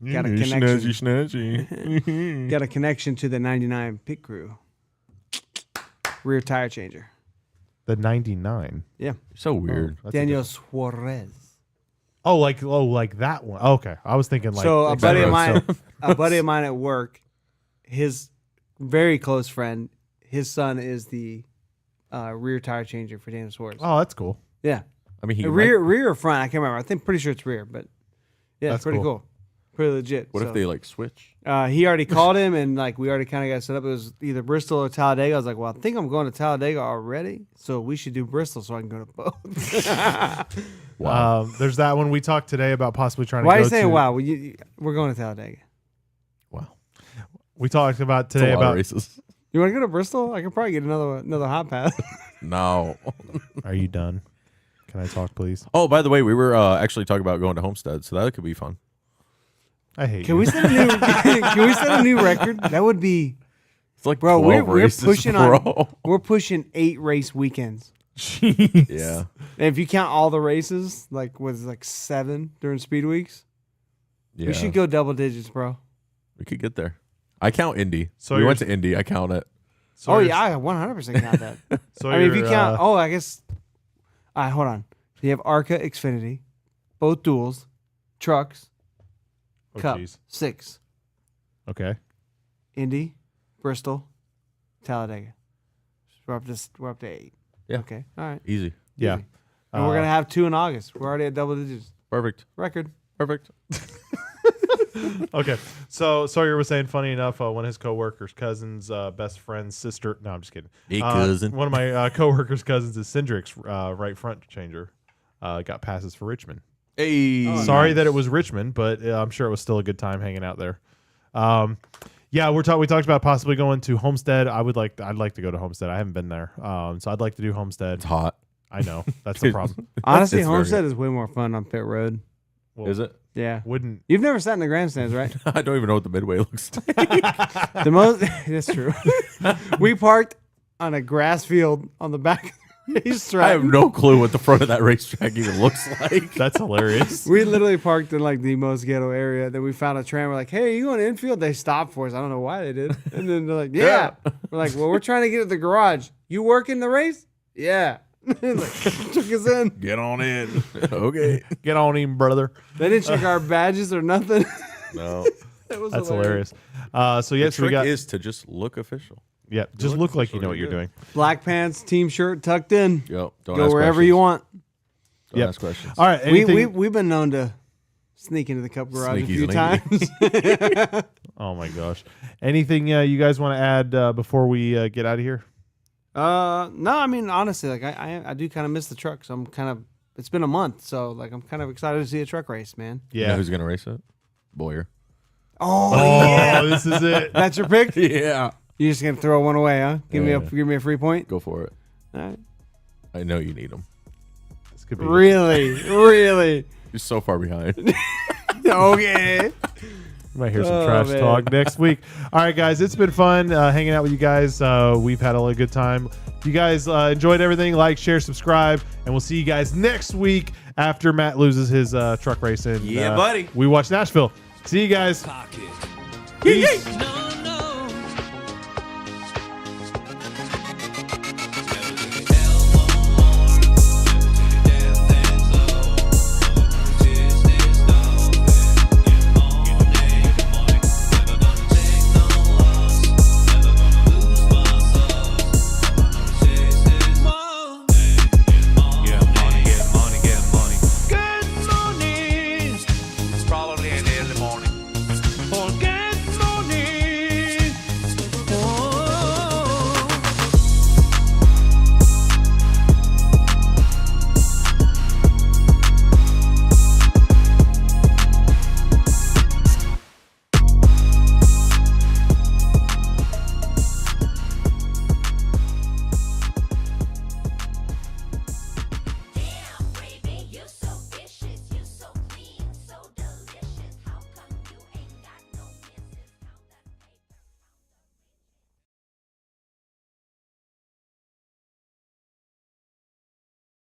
Got a connection. Snazzy. Got a connection to the 99 pit crew. Rear tire changer. The 99. Yeah. So weird. That's a Daniel different- Suarez. Oh, like that one. Okay, I was thinking like. So a Excited buddy of about mine, a buddy of mine at work, his very close friend, his son is the rear tire changer for Daniel Suarez. Oh, that's cool. Yeah, I mean, rear or front? I can't remember. I think pretty sure it's rear, but yeah, That's it's pretty cool. cool. Pretty legit. What So, if they like switch? he already called him, and like we already kind of got set up. It was either Bristol or Talladega. I was like, well, I think I'm going to Talladega already, so we should do Bristol so I can go to both. Wow. There's that one we talked today about possibly trying Why to are go you saying to. wow? We're going to Talladega. Wow. We talked about It's a today lot of about. races. You want to go to Bristol? I can probably get another hot pass. No. Are you done? Can I talk, please? Oh, by the way, we were actually talking about going to Homestead, so that could be fun. I hate Can you. we set a new? Can we set a new record? That would be, It's like bro. 12 We're races, pushing bro. on. We're pushing 8 race weekends. Jeez. Yeah. And if you count all the races, like was like 7 during speed weeks. Yeah. We should go double digits, bro. We could get there. I count Indy. So we you're- went to Indy. I count it. Oh yeah, I 100% count that. So I mean, if you count, I guess. Hold on. You have Arca Xfinity, both duels, trucks, Oh, Cup, geez. 6. Okay. Indy, Bristol, Talladega. We're up to 8. Yeah. Okay. All right. Easy. Yeah. Easy. And we're gonna have 2 in August. We're already at double digits. Perfect. Record. Perfect. Okay. So Sawyer was saying, funny enough, one of his coworkers' cousins, best friend's sister. No, I'm just kidding. Hey, cousin. One of my coworkers' cousins is Cindric's right front changer. Got passes for Richmond. Hey. Oh, Sorry nice. that it was Richmond, but I'm sure it was still a good time hanging out there. Yeah, we talked about possibly going to Homestead. I'd like to go to Homestead. I haven't been there, so I'd like to do Homestead. It's hot. I know that's the problem. Honestly, It's very Homestead is way more fun on pit road. Well, Is it? Yeah. Wouldn't You've never sat in the grandstands, right? I don't even know what the midway looks like. The most. That's true. We parked on a grass field on the back of the racetrack. I have no clue what the front of that racetrack even looks like. that's hilarious. We literally parked in like the most ghetto area. Then we found a tram. We're like, "Hey, are you going infield?" They stopped for us. I don't know why they did. And then they're like, "Yeah." We're like, "Well, we're trying to get at the garage. You work in the race?" Yeah. Like, took us in. Get on in. Okay. Get on him, brother. They didn't check our badges or nothing. No. It was That's hilarious. So The yes, we trick got. is to just look official. Yeah, just look look like you official, know what you're you're good. doing. Black pants, team shirt tucked in. Yep. Don't Go ask wherever questions. you want. Don't Yep. ask questions. All right. Anything? We've been known to sneak into the Cup garage a Sneaky, few sneaky. times. Oh my gosh. Anything you guys want to add before we get out of here? No, I mean honestly, like I do kind of miss the truck. So I'm kind of. It's been a month, so like I'm kind of excited to see a truck race, man. You know who's gonna race it? Boyer. Oh, Oh, this is it. that's your pick. Yeah. You just gonna throw one away, huh? Give Yeah. me a free point. Go for it. All right. I know you need him. This could be Really, really. You're so far behind. Okay. You might hear some Oh, trash man. talk next week. All right, guys, it's been fun hanging out with you guys. We've had a good time. If you guys enjoyed everything, like, share, subscribe, and we'll see you guys next week after Matt loses his truck race. And, Yeah, buddy. We watch Nashville. See you guys. Pocket. Peace. None